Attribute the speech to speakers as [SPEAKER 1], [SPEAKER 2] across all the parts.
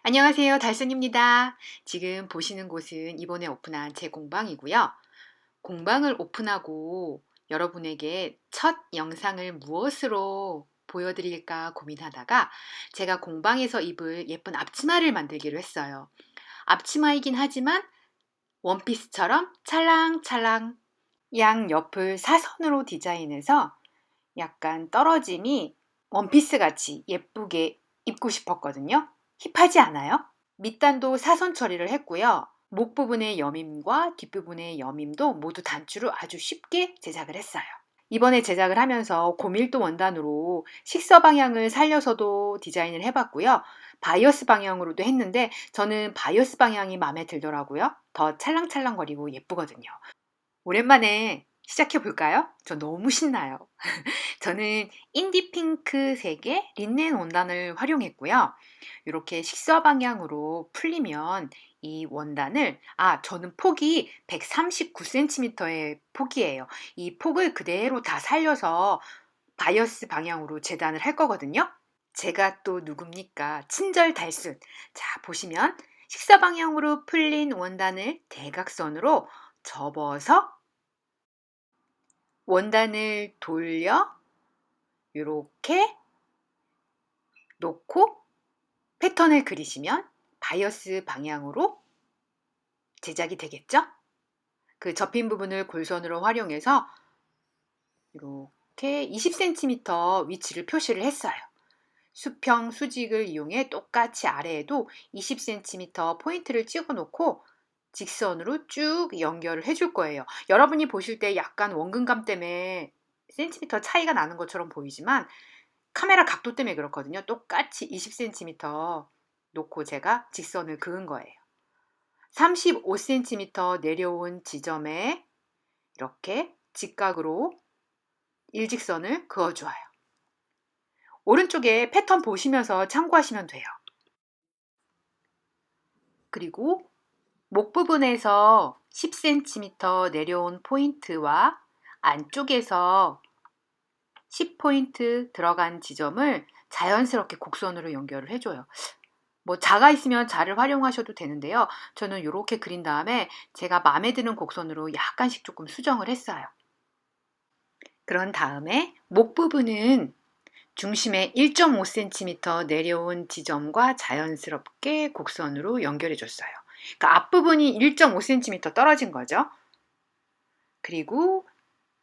[SPEAKER 1] 안녕하세요. 달순입니다. 지금 보시는 곳은 이번에 오픈한 제 공방이고요. 공방을 오픈하고 여러분에게 첫 영상을 무엇으로 보여드릴까 고민하다가 제가 공방에서 입을 예쁜 앞치마를 만들기로 했어요. 앞치마이긴 하지만 원피스처럼 찰랑찰랑 양 옆을 사선으로 디자인해서 약간 떨어짐이 원피스 같이 예쁘게 입고 싶었거든요. 힙하지 않아요? 밑단도 사선 처리를 했고요. 목 부분의 여밈과 뒷부분의 여밈도 모두 단추로 아주 쉽게 제작을 했어요. 이번에 제작을 하면서 고밀도 원단으로 식서 방향을 살려서도 디자인을 해봤고요. 바이어스 방향으로도 했는데 저는 바이어스 방향이 마음에 들더라고요. 더 찰랑찰랑거리고 예쁘거든요. 오랜만에 시작해 볼까요? 저 너무 신나요. 저는 인디 핑크색의 린넨 원단을 활용했고요. 이렇게 식사 방향으로 풀리면 이 원단을, 저는 폭이 139cm의 폭이에요. 이 폭을 그대로 다 살려서 바이어스 방향으로 재단을 할 거거든요. 제가 또 누굽니까? 친절 달순. 자, 보시면 식사 방향으로 풀린 원단을 대각선으로 접어서 원단을 돌려 이렇게 놓고 패턴을 그리시면 바이어스 방향으로 제작이 되겠죠? 그 접힌 부분을 골선으로 활용해서 이렇게 20cm 위치를 표시를 했어요. 수평 수직을 이용해 똑같이 아래에도 20cm 포인트를 찍어 놓고 직선으로 쭉 연결을 해줄 거예요. 여러분이 보실 때 약간 원근감 때문에 센티미터 차이가 나는 것처럼 보이지만 카메라 각도 때문에 그렇거든요. 똑같이 20cm 놓고 제가 직선을 그은 거예요. 35cm 내려온 지점에 이렇게 직각으로 일직선을 그어주어요. 오른쪽에 패턴 보시면서 참고하시면 돼요. 그리고 목 부분에서 10cm 내려온 포인트와 안쪽에서 10포인트 들어간 지점을 자연스럽게 곡선으로 연결을 해줘요. 뭐 자가 있으면 자를 활용하셔도 되는데요. 저는 이렇게 그린 다음에 제가 마음에 드는 곡선으로 약간씩 조금 수정을 했어요. 그런 다음에 목 부분은 중심에 1.5cm 내려온 지점과 자연스럽게 곡선으로 연결해 줬어요. 그러니까 앞부분이 1.5cm 떨어진 거죠. 그리고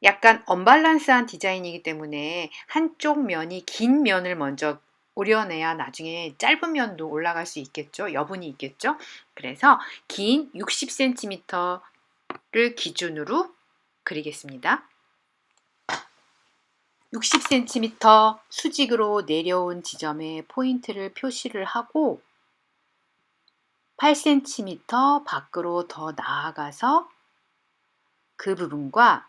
[SPEAKER 1] 약간 언밸런스한 디자인이기 때문에 한쪽 면이 긴 면을 먼저 오려내야 나중에 짧은 면도 올라갈 수 있겠죠. 여분이 있겠죠. 그래서 긴 60cm를 기준으로 그리겠습니다. 60cm 수직으로 내려온 지점에 포인트를 표시를 하고 8cm 밖으로 더 나아가서 그 부분과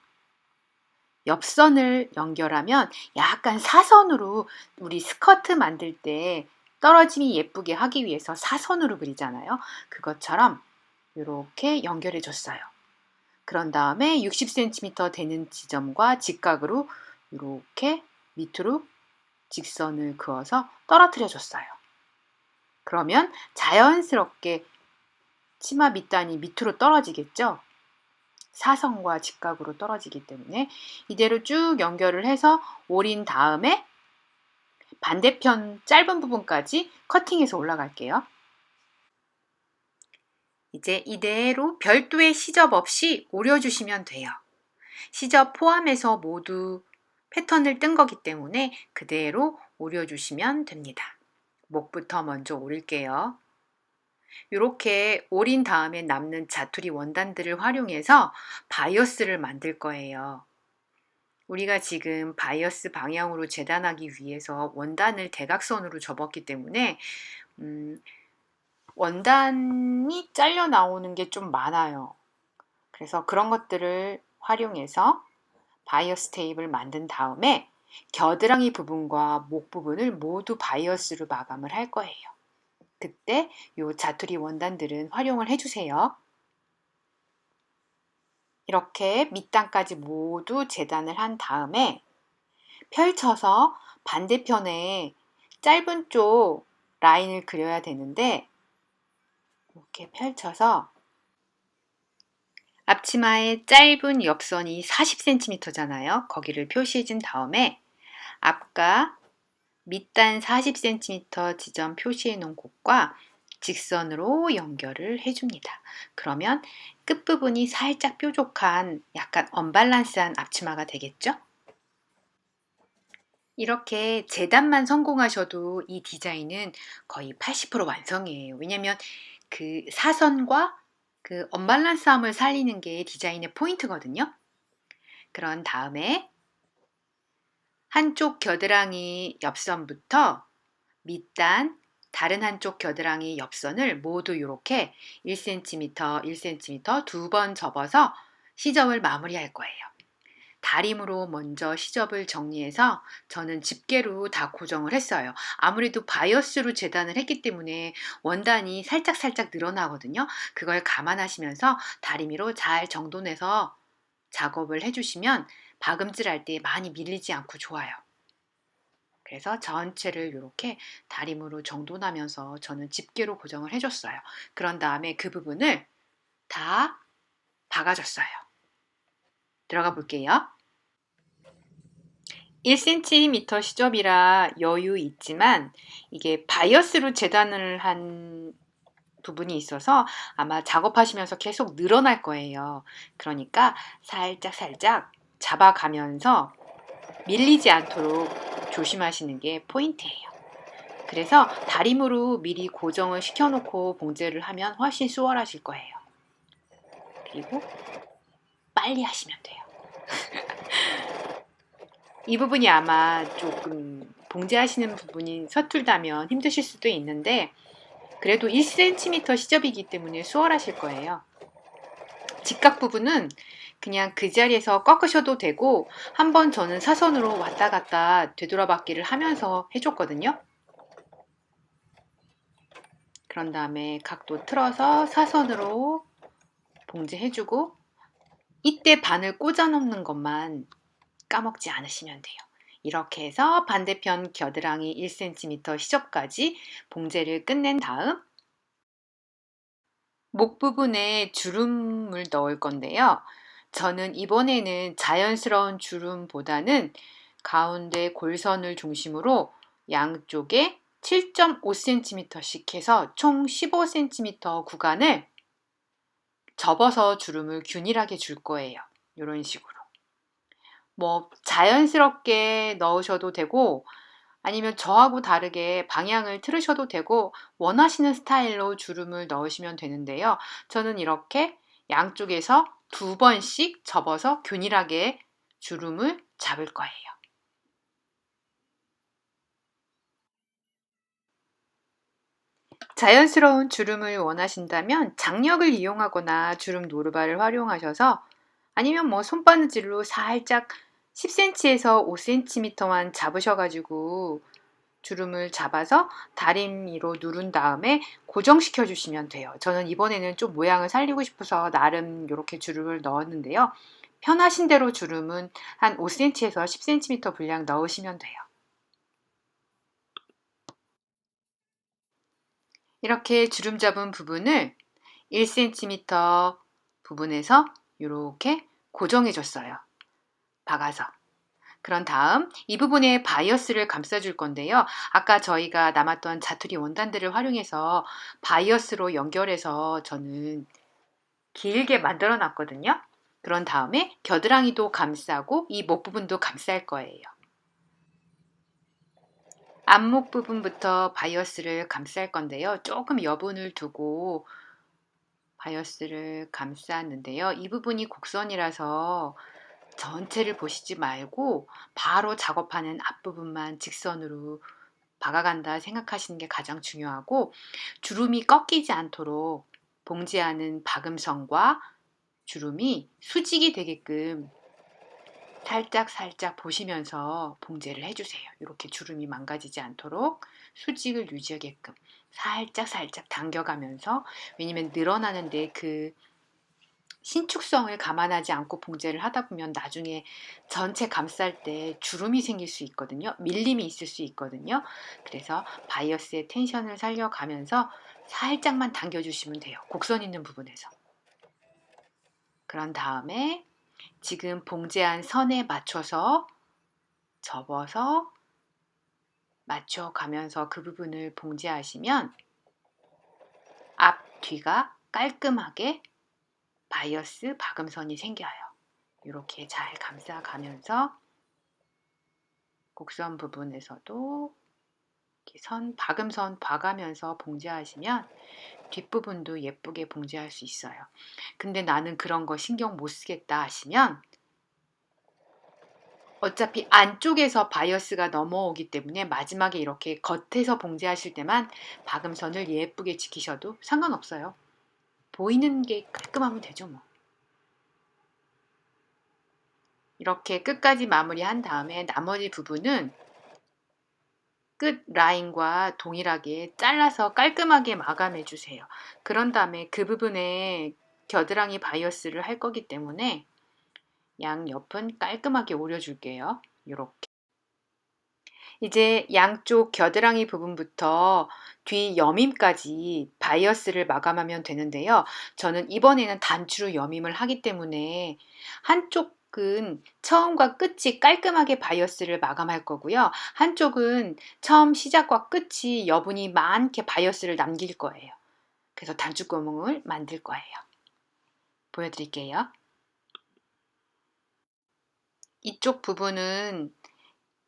[SPEAKER 1] 옆선을 연결하면 약간 사선으로 우리 스커트 만들 때 떨어짐이 예쁘게 하기 위해서 사선으로 그리잖아요. 그것처럼 이렇게 연결해 줬어요. 그런 다음에 60cm 되는 지점과 직각으로 이렇게 밑으로 직선을 그어서 떨어뜨려 줬어요. 그러면 자연스럽게 치마 밑단이 밑으로 떨어지겠죠? 사선과 직각으로 떨어지기 때문에 이대로 쭉 연결을 해서 오린 다음에 반대편 짧은 부분까지 커팅해서 올라갈게요. 이제 이대로 별도의 시접 없이 오려주시면 돼요. 시접 포함해서 모두 패턴을 뜬 거기 때문에 그대로 오려주시면 됩니다. 목부터 먼저 오릴게요. 이렇게 오린 다음에 남는 자투리 원단들을 활용해서 바이어스를 만들 거예요. 우리가 지금 바이어스 방향으로 재단하기 위해서 원단을 대각선으로 접었기 때문에 원단이 잘려 나오는 게 좀 많아요. 그래서 그런 것들을 활용해서 바이어스 테이프를 만든 다음에 겨드랑이 부분과 목 부분을 모두 바이어스로 마감을 할 거예요. 그때 이 자투리 원단들은 활용을 해주세요. 이렇게 밑단까지 모두 재단을 한 다음에 펼쳐서 반대편에 짧은 쪽 라인을 그려야 되는데 이렇게 펼쳐서 앞치마의 짧은 옆선이 40cm잖아요. 거기를 표시해 준 다음에 앞과 밑단 40cm 지점 표시해 놓은 곳과 직선으로 연결을 해줍니다. 그러면 끝부분이 살짝 뾰족한 약간 언밸런스한 앞치마가 되겠죠? 이렇게 재단만 성공하셔도 이 디자인은 거의 80% 완성이에요. 왜냐면 그 사선과 그 언밸런스함을 살리는 게 디자인의 포인트거든요. 그런 다음에 한쪽 겨드랑이 옆선부터 밑단 다른 한쪽 겨드랑이 옆선을 모두 이렇게 1cm, 1cm 두 번 접어서 시접을 마무리할 거예요. 다림으로 먼저 시접을 정리해서 저는 집게로 다 고정을 했어요. 아무래도 바이어스로 재단을 했기 때문에 원단이 살짝 늘어나거든요. 그걸 감안하시면서 다리미로 잘 정돈해서 작업을 해주시면 박음질할 때 많이 밀리지 않고 좋아요. 그래서 전체를 이렇게 다림으로 정돈하면서 저는 집게로 고정을 해줬어요. 그런 다음에 그 부분을 다 박아줬어요. 들어가 볼게요. 1cm 시접이라 여유 있지만 이게 바이어스로 재단을 한 부분이 있어서 아마 작업하시면서 계속 늘어날 거예요. 그러니까 살짝 잡아가면서 밀리지 않도록 조심하시는 게 포인트예요. 그래서 다림으로 미리 고정을 시켜놓고 봉제를 하면 훨씬 수월하실 거예요. 그리고 빨리 하시면 돼요. 이 부분이 아마 조금 봉제하시는 부분이 서툴다면 힘드실 수도 있는데 그래도 1cm 시접이기 때문에 수월하실 거예요. 직각 부분은 그냥 그 자리에서 꺾으셔도 되고 한번 저는 사선으로 왔다 갔다 되돌아받기를 하면서 해줬거든요. 그런 다음에 각도 틀어서 사선으로 봉제해주고 이때 바늘 꽂아 놓는 것만 까먹지 않으시면 돼요. 이렇게 해서 반대편 겨드랑이 1cm 시접까지 봉제를 끝낸 다음 목 부분에 주름을 넣을 건데요. 저는 이번에는 자연스러운 주름보다는 가운데 골선을 중심으로 양쪽에 7.5cm씩 해서 총 15cm 구간을 접어서 주름을 균일하게 줄 거예요. 이런 식으로. 뭐 자연스럽게 넣으셔도 되고 아니면 저하고 다르게 방향을 틀으셔도 되고 원하시는 스타일로 주름을 넣으시면 되는데요. 저는 이렇게 양쪽에서 두 번씩 접어서 균일하게 주름을 잡을 거예요. 자연스러운 주름을 원하신다면 장력을 이용하거나 주름 노르바를 활용하셔서 아니면 뭐 손바느질로 살짝 10cm에서 5cm만 잡으셔가지고 주름을 잡아서 다리미로 누른 다음에 고정시켜 주시면 돼요. 저는 이번에는 좀 모양을 살리고 싶어서 나름 이렇게 주름을 넣었는데요. 편하신 대로 주름은 한 5cm에서 10cm 분량 넣으시면 돼요. 이렇게 주름 잡은 부분을 1cm 부분에서 이렇게 고정해 줬어요. 박아서. 그런 다음 이 부분에 바이어스를 감싸줄 건데요. 아까 저희가 남았던 자투리 원단들을 활용해서 바이어스로 연결해서 저는 길게 만들어 놨거든요. 그런 다음에 겨드랑이도 감싸고 이 목 부분도 감쌀 거예요. 앞목 부분부터 바이어스를 감쌀 건데요. 조금 여분을 두고 바이어스를 감쌌는데요. 이 부분이 곡선이라서 전체를 보시지 말고 바로 작업하는 앞부분만 직선으로 박아간다 생각하시는 게 가장 중요하고 주름이 꺾이지 않도록 봉제하는 박음선과 주름이 수직이 되게끔 살짝 보시면서 봉제를 해주세요. 이렇게 주름이 망가지지 않도록 수직을 유지하게끔 살짝 당겨가면서 왜냐면 늘어나는데 그 신축성을 감안하지 않고 봉제를 하다 보면 나중에 전체 감쌀 때 주름이 생길 수 있거든요. 밀림이 있을 수 있거든요. 그래서 바이어스의 텐션을 살려가면서 살짝만 당겨주시면 돼요. 곡선 있는 부분에서. 그런 다음에 지금 봉제한 선에 맞춰서 접어서 맞춰가면서 그 부분을 봉제하시면 앞, 뒤가 깔끔하게 바이어스 박음선이 생겨요. 이렇게 잘 감싸가면서 곡선 부분에서도 이렇게 박음선 봐가면서 봉제하시면 뒷부분도 예쁘게 봉제할 수 있어요. 근데 나는 그런 거 신경 못 쓰겠다 하시면 어차피 안쪽에서 바이어스가 넘어오기 때문에 마지막에 이렇게 겉에서 봉제하실 때만 박음선을 예쁘게 지키셔도 상관없어요. 보이는 게 깔끔하면 되죠 뭐. 이렇게 끝까지 마무리한 다음에 나머지 부분은 끝 라인과 동일하게 잘라서 깔끔하게 마감해 주세요. 그런 다음에 그 부분에 겨드랑이 바이어스를 할 거기 때문에 양옆은 깔끔하게 오려줄게요. 이렇게. 이제 양쪽 겨드랑이 부분부터 뒤 여밈까지 바이어스를 마감하면 되는데요. 저는 이번에는 단추로 여밈을 하기 때문에 한쪽은 처음과 끝이 깔끔하게 바이어스를 마감할 거고요. 한쪽은 처음 시작과 끝이 여분이 많게 바이어스를 남길 거예요. 그래서 단추구멍을 만들 거예요. 보여드릴게요. 이쪽 부분은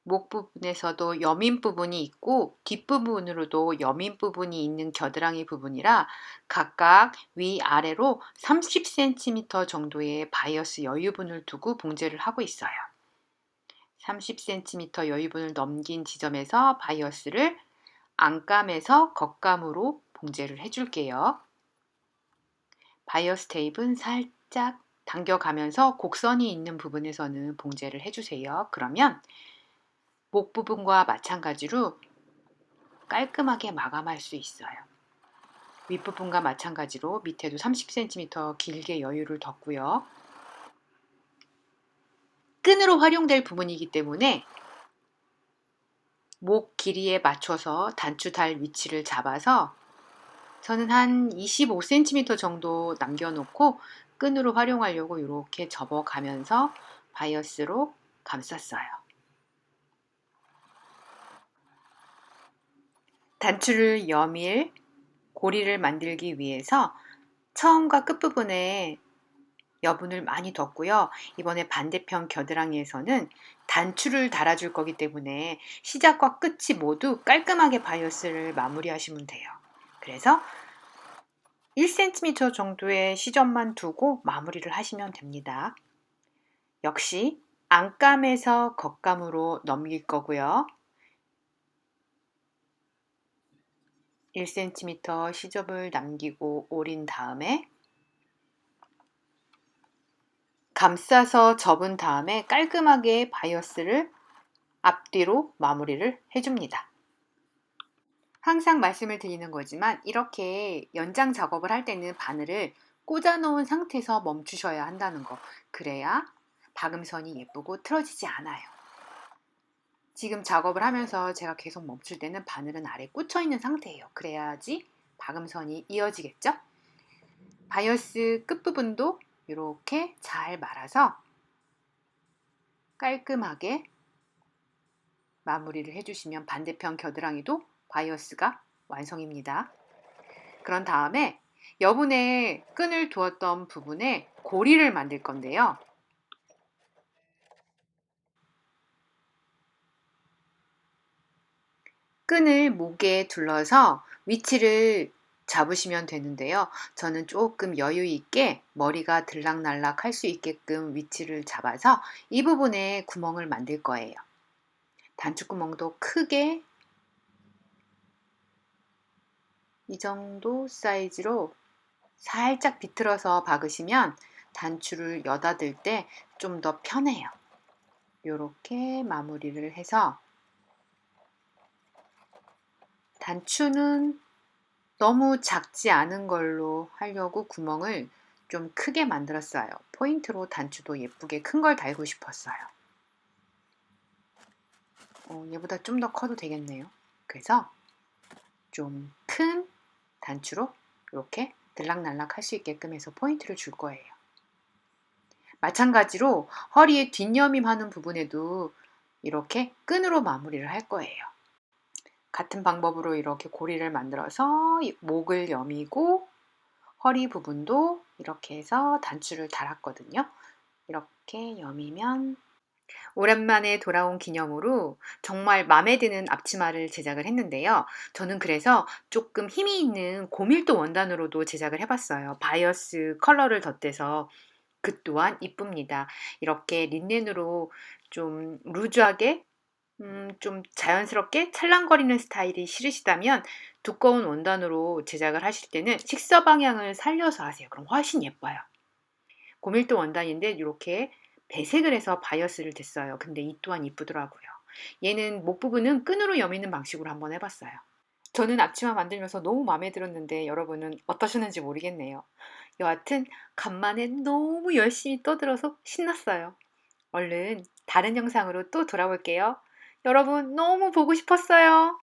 [SPEAKER 1] 목 부분에서도 여민 부분이 있고 뒷부분으로도 여민 부분이 있는 겨드랑이 부분이라 각각 위아래로 30cm 정도의 바이어스 여유분을 두고 봉제를 하고 있어요. 30cm 여유분을 넘긴 지점에서 바이어스를 안감에서 겉감으로 봉제를 해줄게요. 바이어스 테이프는 살짝 당겨가면서 곡선이 있는 부분에서는 봉제를 해주세요. 그러면 목 부분과 마찬가지로 깔끔하게 마감할 수 있어요. 윗부분과 마찬가지로 밑에도 30cm 길게 여유를 뒀고요. 끈으로 활용될 부분이기 때문에 목 길이에 맞춰서 단추 달 위치를 잡아서 저는 한 25cm 정도 남겨놓고 끈으로 활용하려고 이렇게 접어가면서 바이어스로 감쌌어요. 단추를 여밀 고리를 만들기 위해서 처음과 끝부분에 여분을 많이 뒀고요. 이번에 반대편 겨드랑이에서는 단추를 달아줄 거기 때문에 시작과 끝이 모두 깔끔하게 바이어스를 마무리하시면 돼요. 그래서 1cm 정도의 시점만 두고 마무리를 하시면 됩니다. 역시 안감에서 겉감으로 넘길 거고요. 1cm 시접을 남기고 오린 다음에 감싸서 접은 다음에 깔끔하게 바이어스를 앞뒤로 마무리를 해줍니다. 항상 말씀을 드리는 거지만 이렇게 연장 작업을 할 때는 바늘을 꽂아 놓은 상태에서 멈추셔야 한다는 거. 그래야 박음선이 예쁘고 틀어지지 않아요. 지금 작업을 하면서 제가 계속 멈출 때는 바늘은 아래 꽂혀 있는 상태예요. 그래야지 박음선이 이어지겠죠? 바이어스 끝부분도 이렇게 잘 말아서 깔끔하게 마무리를 해주시면 반대편 겨드랑이도 바이어스가 완성입니다. 그런 다음에 여분의 끈을 두었던 부분에 고리를 만들 건데요. 끈을 목에 둘러서 위치를 잡으시면 되는데요. 저는 조금 여유 있게 머리가 들락날락 할 수 있게끔 위치를 잡아서 이 부분에 구멍을 만들 거예요. 단추구멍도 크게 이 정도 사이즈로 살짝 비틀어서 박으시면 단추를 여닫을 때 좀 더 편해요. 이렇게 마무리를 해서 단추는 너무 작지 않은 걸로 하려고 구멍을 좀 크게 만들었어요. 포인트로 단추도 예쁘게 큰 걸 달고 싶었어요. 얘보다 좀 더 커도 되겠네요. 그래서 좀 큰 단추로 이렇게 들락날락 할 수 있게끔 해서 포인트를 줄 거예요. 마찬가지로 허리에 뒷여밈 하는 부분에도 이렇게 끈으로 마무리를 할 거예요. 같은 방법으로 이렇게 고리를 만들어서 목을 여미고 허리 부분도 이렇게 해서 단추를 달았거든요. 이렇게 여미면 오랜만에 돌아온 기념으로 정말 마음에 드는 앞치마를 제작을 했는데요. 저는 그래서 조금 힘이 있는 고밀도 원단으로도 제작을 해봤어요. 바이어스 컬러를 덧대서 그 또한 이쁩니다. 이렇게 린넨으로 좀 루즈하게 좀 자연스럽게 찰랑거리는 스타일이 싫으시다면 두꺼운 원단으로 제작을 하실 때는 식서 방향을 살려서 하세요. 그럼 훨씬 예뻐요. 고밀도 원단인데 이렇게 배색을 해서 바이어스를 댔어요. 근데 이 또한 이쁘더라고요. 얘는 목 부분은 끈으로 여미는 방식으로 한번 해봤어요. 저는 앞치마 만들면서 너무 마음에 들었는데 여러분은 어떠셨는지 모르겠네요. 여하튼 간만에 너무 열심히 떠들어서 신났어요. 얼른 다른 영상으로 또 돌아올게요. 여러분 너무 보고 싶었어요.